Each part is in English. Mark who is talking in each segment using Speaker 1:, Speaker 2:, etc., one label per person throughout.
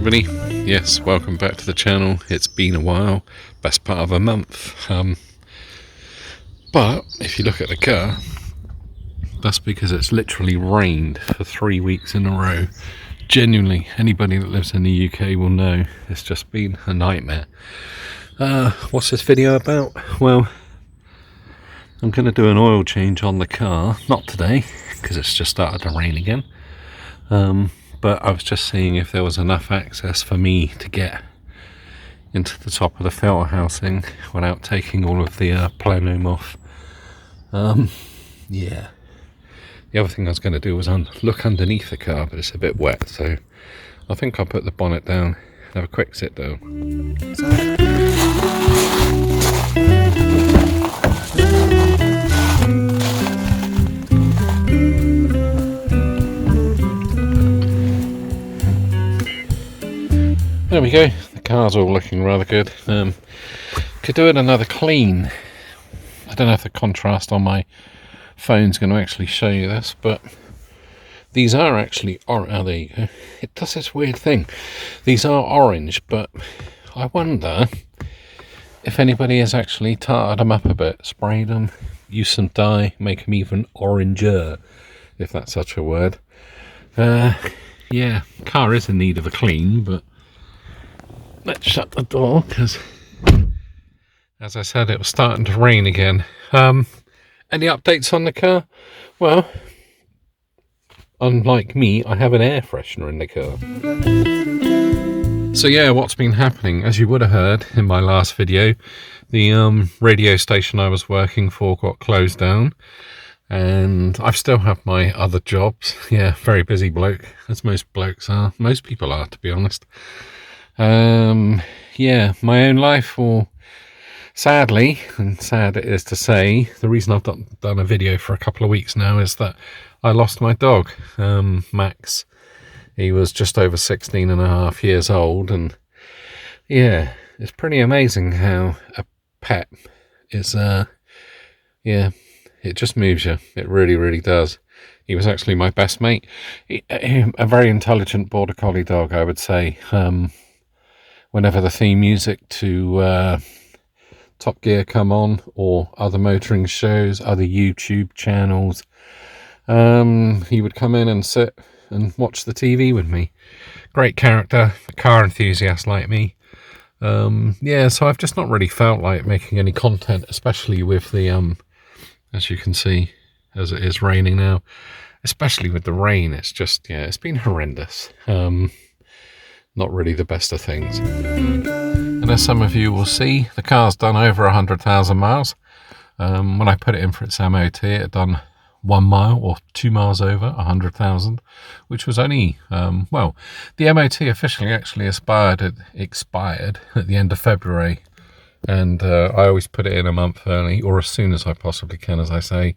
Speaker 1: everybody. Yes, welcome back to the channel. It's been a while, best part of a month. But if you look at the car, that's because it's literally rained for 3 weeks in a row. Genuinely, anybody that lives in the UK will know it's just been a nightmare. What's this video about? Well, I'm going to do an oil change on the car. Not today, because it's just started to rain again. But I was just seeing if there was enough access for me to get into the top of the filter housing without taking all of the plenum off. Yeah. The other thing I was going to do was look underneath the car, but it's a bit wet, so I think I'll put the bonnet down and have a quick sit down. There we go, the car's all looking rather good. Could do it another clean. I don't know if the contrast on my phone's going to actually show you this, but these are actually there you go. It does this weird thing. These are orange, but I wonder if anybody has actually tarted them up a bit, sprayed them, used some dye, make them even oranger, if that's such a word. Yeah, car is in need of a clean, but let's shut the door because, as I said, it was starting to rain again. Any updates on the car? Well, unlike me, I have an air freshener in the car. So yeah, what's been happening? As you would have heard in my last video, the radio station I was working for got closed down, and I still have my other jobs. Yeah, very busy bloke, as most blokes are. Most people are, to be honest. Yeah, my own life, or sadly, and sad it is to say, the reason I've done a video for a couple of weeks now is that I lost my dog, Max. He was just over 16 and a half years old, and yeah, it's pretty amazing how a pet is, yeah, it just moves you. It really, really does. He was actually my best mate. A very intelligent border collie dog, I would say. Whenever the theme music to Top Gear come on, or other motoring shows, other YouTube channels, he would come in and sit and watch the TV with me. Great character, a car enthusiast like me. Yeah, so I've just not really felt like making any content, especially with the, as you can see, as it is raining now, especially with the rain. It's just, yeah, it's been horrendous. Not really the best of things. And as some of you will see, the car's done over 100,000 miles. When I put it in for its MOT, it had done 1 mile or 2 miles over 100,000, which was only, well, the MOT officially actually expired at the end of February. And I always put it in a month early, or as soon as I possibly can, as I say.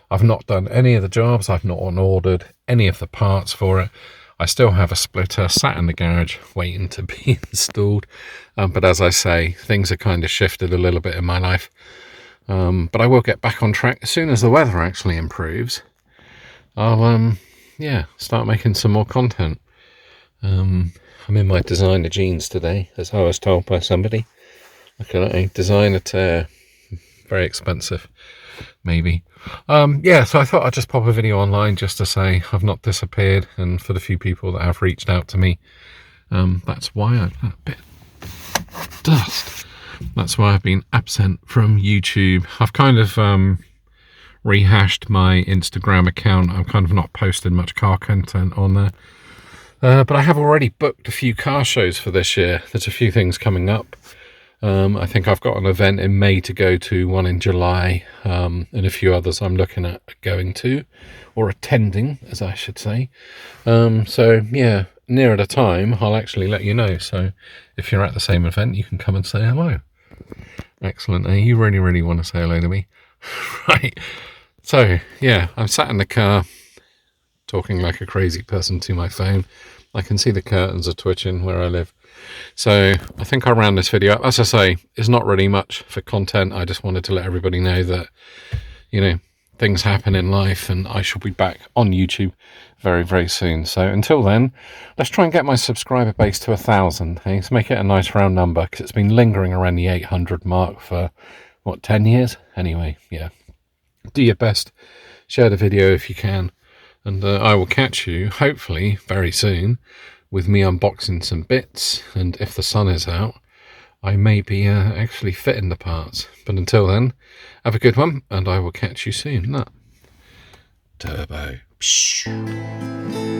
Speaker 1: I've not done any of the jobs. I've not ordered any of the parts for it. I still have a splitter sat in the garage waiting to be installed. But as I say, things have kind of shifted a little bit in my life. But I will get back on track as soon as the weather actually improves. I'll, yeah, start making some more content. I'm in my designer jeans today, as I was told by somebody. Look at that, designer tear. Very expensive, maybe. Yeah, so I thought I'd just pop a video online just to say I've not disappeared, and for the few people that have reached out to me, that's why I've a bit of dust. That's why I've been absent from YouTube. I've kind of rehashed my Instagram account. I'm kind of not posting much car content on there, but I have already booked a few car shows for this year. There's a few things coming up. I think I've got an event in May to go to, one in July, and a few others I'm looking at going to, or attending, as I should say. So, yeah, nearer the time, I'll actually let you know. So, if you're at the same event, you can come and say hello. Excellent. You really, really want to say hello to me? Right. So, yeah, I'm sat in the car, talking like a crazy person to my phone. I can see the curtains are twitching where I live. So I think I'll round this video up. As I say, it's not really much for content. I just wanted to let everybody know that, you know, things happen in life, and I shall be back on YouTube very, very soon. So until then, let's try and get my subscriber base to 1,000. Hey? Let's make it a nice round number, because it's been lingering around the 800 mark for, what, 10 years? Anyway, yeah. Do your best. Share the video if you can. And I will catch you, hopefully, very soon, with me unboxing some bits. And if the sun is out, I may be actually fitting the parts. But until then, have a good one, and I will catch you soon. Turbo. Psh.